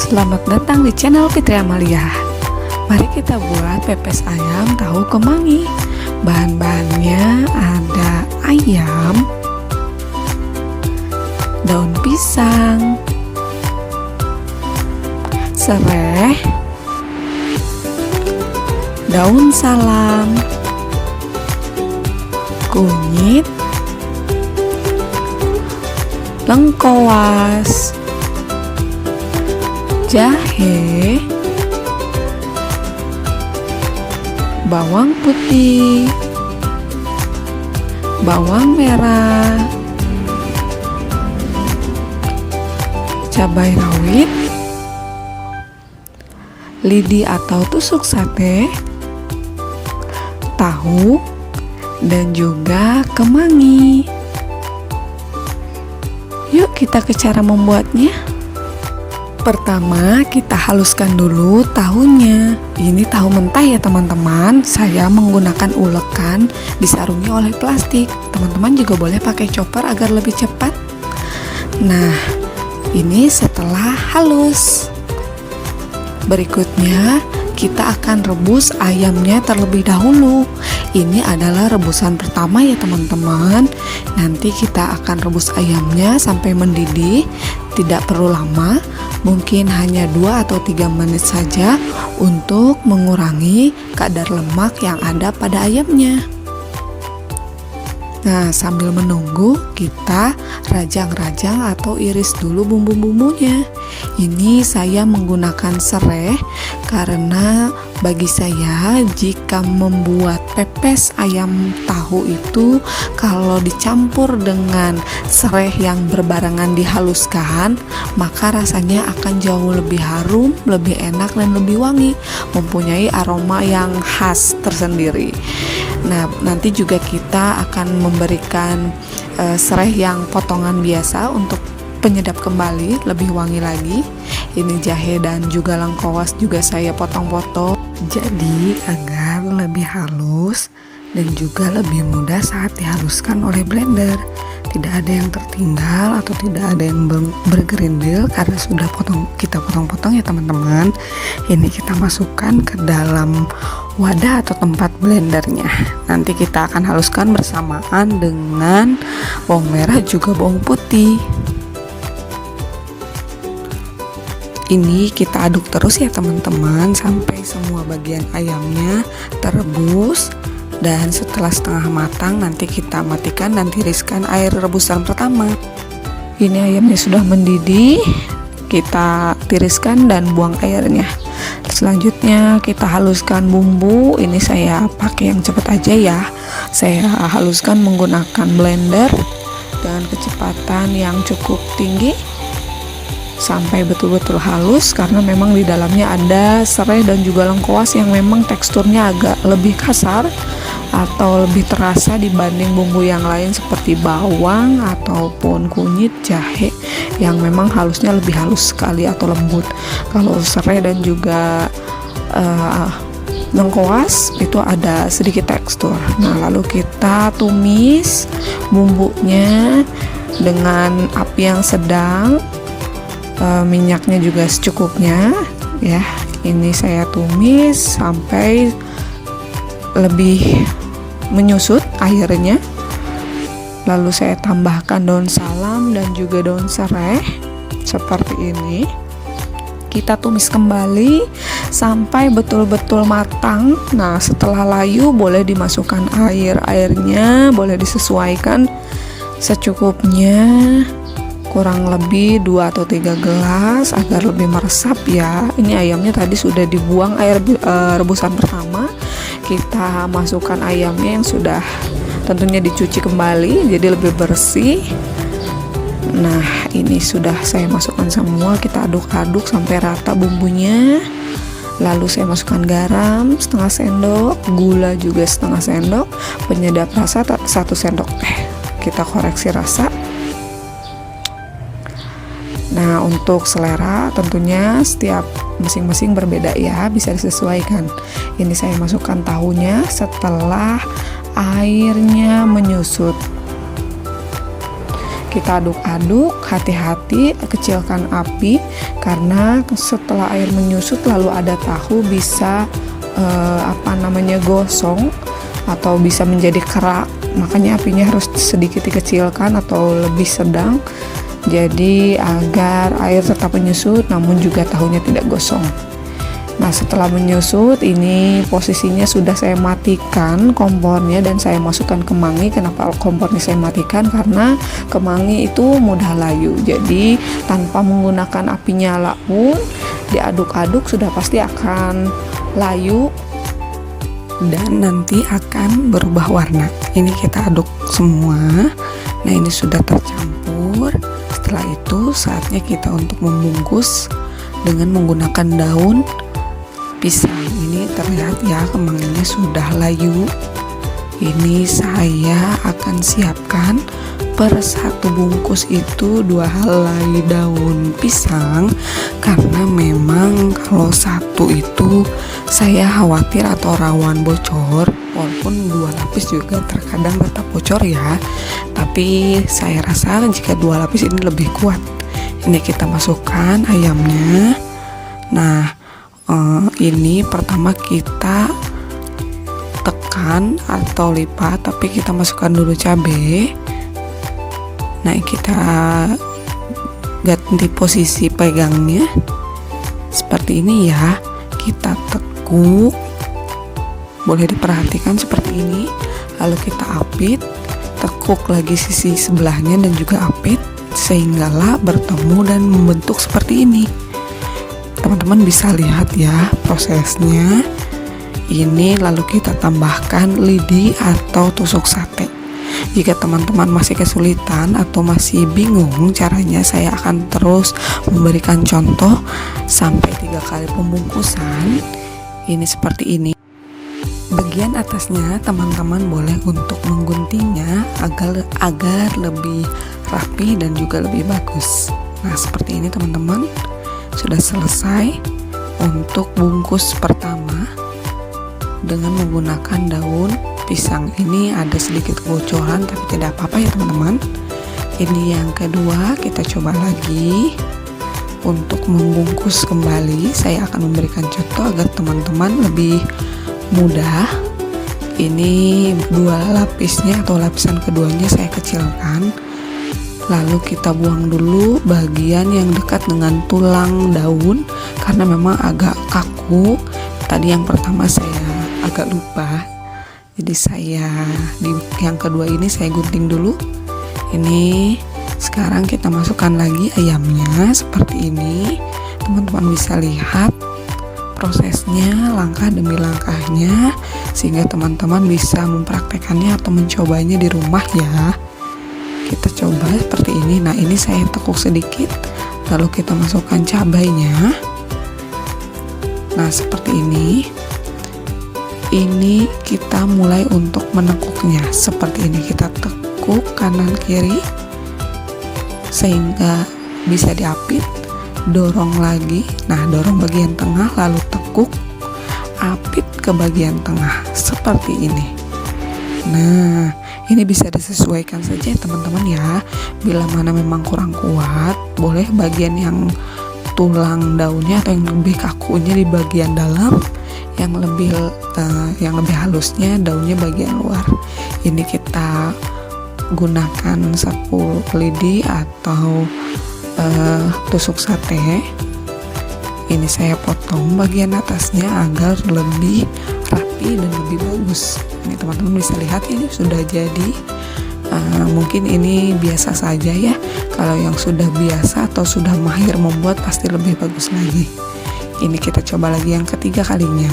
Selamat datang di channel Fitri Amalia. Mari kita buat pepes ayam tahu kemangi. Bahan-bahannya ada ayam, daun pisang, serai, daun salam, kunyit, lengkoas, jahe, bawang putih, bawang merah, cabai rawit, lidi atau tusuk sate, tahu, dan juga kemangi. Yuk kita ke cara membuatnya. Pertama kita haluskan dulu tahunya. Ini tahu mentah ya teman-teman. Saya menggunakan ulekan disarungi oleh plastik. Teman-teman juga boleh pakai chopper agar lebih cepat. Nah, ini setelah halus. Berikutnya kita akan rebus ayamnya terlebih dahulu. Ini adalah rebusan pertama ya teman-teman. Nanti kita akan rebus ayamnya sampai mendidih. Tidak perlu lama, mungkin hanya 2 atau 3 menit saja untuk mengurangi kadar lemak yang ada pada ayamnya. Nah, sambil menunggu kita rajang-rajang atau iris dulu bumbu-bumbunya. Ini saya menggunakan serai karena bagi saya jika membuat pepes ayam tahu itu kalau dicampur dengan serai yang berbarengan dihaluskan, maka rasanya akan jauh lebih harum, lebih enak dan lebih wangi, mempunyai aroma yang khas tersendiri. Nah, nanti juga kita akan memberikan serai yang potongan biasa untuk penyedap kembali, lebih wangi lagi. Ini jahe dan juga lengkoas juga saya potong-potong, jadi agar lebih halus dan juga lebih mudah saat dihaluskan oleh blender. Tidak ada yang tertinggal atau tidak ada yang bergerindil karena sudah kita potong-potong ya teman-teman. Ini kita masukkan ke dalam wadah atau tempat blendernya. Nanti kita akan haluskan bersamaan dengan bawang merah juga bawang putih. Ini kita aduk terus ya teman-teman sampai semua bagian ayamnya terebus. Dan setelah setengah matang nanti kita matikan dan tiriskan air rebusan pertama. Ini ayamnya sudah mendidih, kita tiriskan dan buang airnya. Selanjutnya kita haluskan bumbu. Ini saya pakai yang cepat aja ya. Saya haluskan menggunakan blender dengan kecepatan yang cukup tinggi sampai betul-betul halus, karena memang di dalamnya ada serai dan juga lengkoas yang memang teksturnya agak lebih kasar atau lebih terasa dibanding bumbu yang lain seperti bawang ataupun kunyit, jahe yang memang halusnya lebih halus sekali atau lembut. Kalau serai dan juga lengkoas itu ada sedikit tekstur. Nah, lalu kita tumis bumbunya dengan api yang sedang. Minyaknya juga secukupnya ya. Ini saya tumis sampai lebih menyusut airnya. Lalu saya tambahkan daun salam dan juga daun serai seperti ini. Kita tumis kembali sampai betul-betul matang. Nah, setelah layu boleh dimasukkan airnya boleh disesuaikan secukupnya, kurang lebih 2 atau 3 gelas agar lebih meresap ya. Ini ayamnya tadi sudah dibuang air rebusan pertama. Kita masukkan ayamnya yang sudah tentunya dicuci kembali jadi lebih bersih. Nah, ini sudah saya masukkan semua. Kita aduk-aduk sampai rata bumbunya. Lalu saya masukkan garam setengah sendok, gula juga setengah sendok, penyedap rasa 1 sendok teh. Kita koreksi rasa. Nah, untuk selera tentunya setiap masing-masing berbeda ya, bisa disesuaikan. Ini saya masukkan tahunya setelah airnya menyusut. Kita aduk-aduk, hati-hati kecilkan api karena setelah air menyusut lalu ada tahu bisa gosong atau bisa menjadi kerak. Makanya apinya harus sedikit dikecilkan atau lebih sedang. Jadi agar air tetap menyusut namun juga tahunya tidak gosong. Nah, setelah menyusut ini posisinya sudah saya matikan kompornya dan saya masukkan kemangi. Kenapa kompornya saya matikan? Karena kemangi itu mudah layu. Jadi tanpa menggunakan api nyala pun diaduk-aduk sudah pasti akan layu dan nanti akan berubah warna. Ini kita aduk semua. Nah, ini sudah tercampur. Setelah itu saatnya kita untuk membungkus dengan menggunakan daun pisang. Ini terlihat ya kemanginya sudah layu. Ini saya akan siapkan per satu bungkus itu 2 helai daun pisang karena memang kalau satu itu saya khawatir atau rawan bocor, walaupun 2 lapis juga terkadang tetap bocor ya, tapi saya rasa jika 2 lapis ini lebih kuat. Ini kita masukkan ayamnya. Nah, ini pertama kita tekan atau lipat, tapi kita masukkan dulu cabai. Nah, kita ganti posisi pegangnya seperti ini ya. Kita tekuk, boleh diperhatikan seperti ini. Lalu kita apit, tekuk lagi sisi sebelahnya dan juga apit sehinggalah bertemu dan membentuk seperti ini. Teman-teman bisa lihat ya prosesnya. Ini lalu kita tambahkan lidi atau tusuk sate. Jika teman-teman masih kesulitan atau masih bingung caranya, saya akan terus memberikan contoh sampai 3 kali pembungkusan. Ini seperti ini. Bagian atasnya teman-teman boleh untuk mengguntingnya agar lebih rapi dan juga lebih bagus. Nah, seperti ini teman-teman. Sudah selesai untuk bungkus pertama dengan menggunakan daun pisang. Ini ada sedikit kebocoran tapi tidak apa-apa ya teman-teman. Ini yang kedua, kita coba lagi untuk membungkus kembali. Saya akan memberikan contoh agar teman-teman lebih mudah. Ini 2 lapisnya atau lapisan keduanya saya kecilkan. Lalu kita buang dulu bagian yang dekat dengan tulang daun karena memang agak kaku. Tadi yang pertama saya agak lupa. Jadi yang kedua ini saya gunting dulu. Ini sekarang kita masukkan lagi ayamnya seperti ini. Teman-teman bisa lihat prosesnya langkah demi langkahnya sehingga teman-teman bisa mempraktekannya atau mencobanya di rumah ya. Kita coba seperti ini. Nah, ini saya tekuk sedikit lalu kita masukkan cabainya. Nah, seperti ini. Ini kita mulai untuk menekuknya seperti ini. Kita tekuk kanan kiri sehingga bisa diapit, dorong lagi. Nah, dorong bagian tengah lalu tekuk, apit ke bagian tengah seperti ini. Nah, ini bisa disesuaikan saja teman-teman ya. Bila mana memang kurang kuat, boleh bagian yang tulang daunnya atau yang lebih kakunya di bagian dalam, yang lebih halusnya daunnya bagian luar. Ini kita gunakan sapu lidi atau tusuk sate. Ini saya potong bagian atasnya agar lebih rapi dan lebih bagus. Ini teman-teman bisa lihat ini sudah jadi. Mungkin ini biasa saja ya. Kalau yang sudah biasa atau sudah mahir membuat pasti lebih bagus lagi. Ini kita coba lagi yang ketiga kalinya.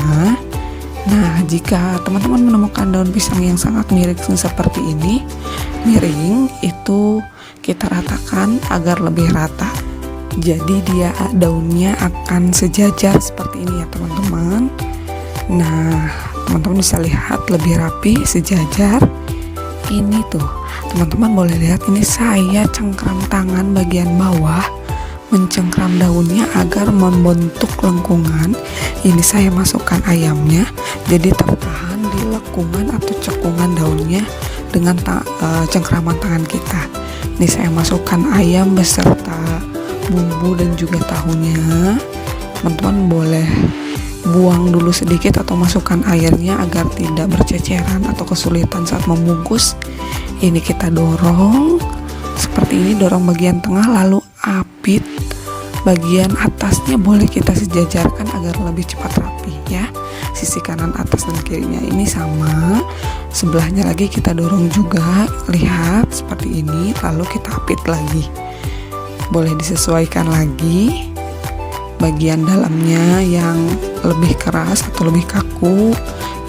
Nah, jika teman-teman menemukan daun pisang yang sangat miring seperti ini, miring itu kita ratakan agar lebih rata. Jadi daunnya akan sejajar seperti ini ya teman-teman. Nah, teman-teman bisa lihat lebih rapi, sejajar. Ini tuh, teman-teman boleh lihat ini saya cengkram tangan bagian bawah, mencengkram daunnya agar membentuk lengkungan. Ini saya masukkan ayamnya, jadi tertahan di lekungan atau cekungan daunnya dengan cengkraman tangan kita. Ini saya masukkan ayam beserta bumbu dan juga tahunya. Teman-teman boleh buang dulu sedikit atau masukkan airnya agar tidak berceceran atau kesulitan saat membungkus. Ini kita dorong seperti ini, dorong bagian tengah, lalu apit bagian atasnya boleh kita sejajarkan agar lebih cepat rapi ya. Sisi kanan atas dan kirinya ini sama, sebelahnya lagi kita dorong juga, lihat seperti ini, lalu kita apit lagi. Boleh disesuaikan lagi bagian dalamnya yang lebih keras atau lebih kaku,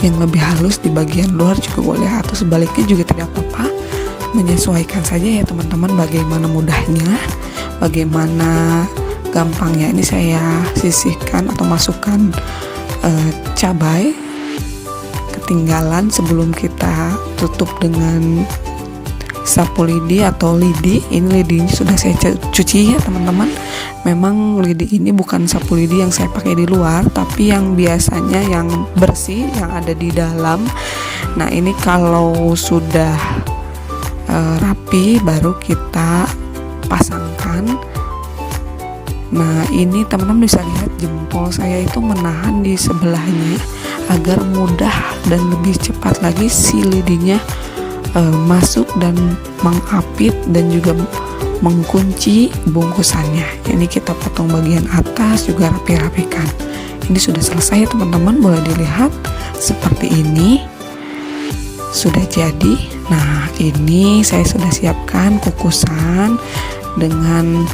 yang lebih halus di bagian luar juga boleh, atau sebaliknya juga tidak apa-apa. Menyesuaikan saja ya teman-teman, bagaimana mudahnya, bagaimana gampangnya. Ini saya sisihkan atau masukkan cabai ketinggalan sebelum kita tutup dengan sapu lidi atau lidi. Ini lidinya sudah saya cuci ya teman-teman. Memang lidi ini bukan sapu lidi yang saya pakai di luar, tapi yang biasanya yang bersih yang ada di dalam. Nah ini kalau sudah rapi baru kita pasangkan. Nah ini teman-teman bisa lihat jempol saya itu menahan di sebelahnya agar mudah dan lebih cepat lagi si lidinya masuk dan mengapit dan juga mengkunci bungkusannya. Ini kita potong bagian atas juga rapi-rapikan. Ini sudah selesai ya teman-teman, boleh dilihat seperti ini sudah jadi. Nah ini saya sudah siapkan kukusan dengan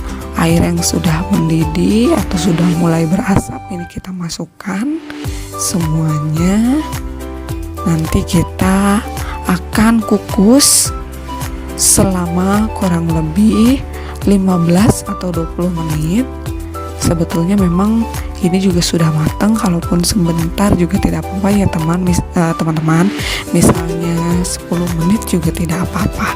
air yang sudah mendidih atau sudah mulai berasap. Ini kita masukkan semuanya. Nanti kita akan kukus selama kurang lebih 15 atau 20 menit. Sebetulnya memang ini juga sudah matang, kalaupun sebentar juga tidak apa-apa ya teman-teman. Misalnya 10 menit juga tidak apa-apa.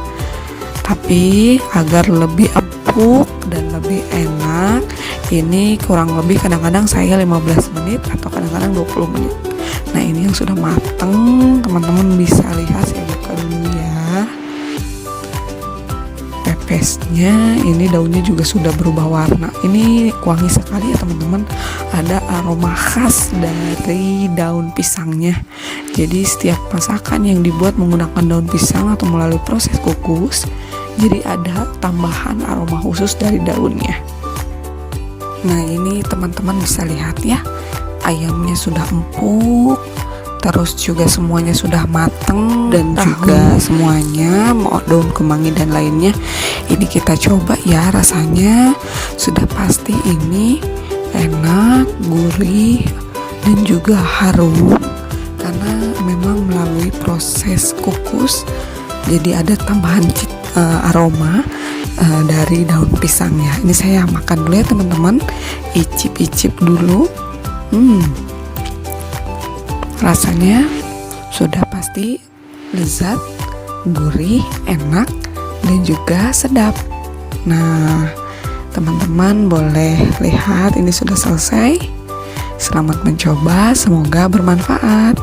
Tapi agar lebih empuk dan lebih enak, ini kurang lebih kadang-kadang saya 15 menit atau kadang-kadang 20 menit. Nah ini yang sudah matang, teman-teman bisa lihat, saya buka dulu ya pepesnya. Ini daunnya juga sudah berubah warna. Ini wangi sekali ya teman-teman, ada aroma khas dari daun pisangnya. Jadi setiap masakan yang dibuat menggunakan daun pisang atau melalui proses kukus, jadi ada tambahan aroma khusus dari daunnya. Nah ini teman-teman bisa lihat ya, ayamnya sudah empuk, terus juga semuanya sudah matang dan juga semuanya mau daun kemangi dan lainnya. Ini kita coba ya, rasanya sudah pasti ini enak, gurih dan juga harum karena memang melalui proses kukus jadi ada tambahan aroma dari daun pisangnya. Ini saya makan dulu ya teman-teman, icip-icip dulu. Rasanya sudah pasti lezat, gurih, enak dan juga sedap. Nah teman-teman boleh lihat, ini sudah selesai. Selamat mencoba, semoga bermanfaat.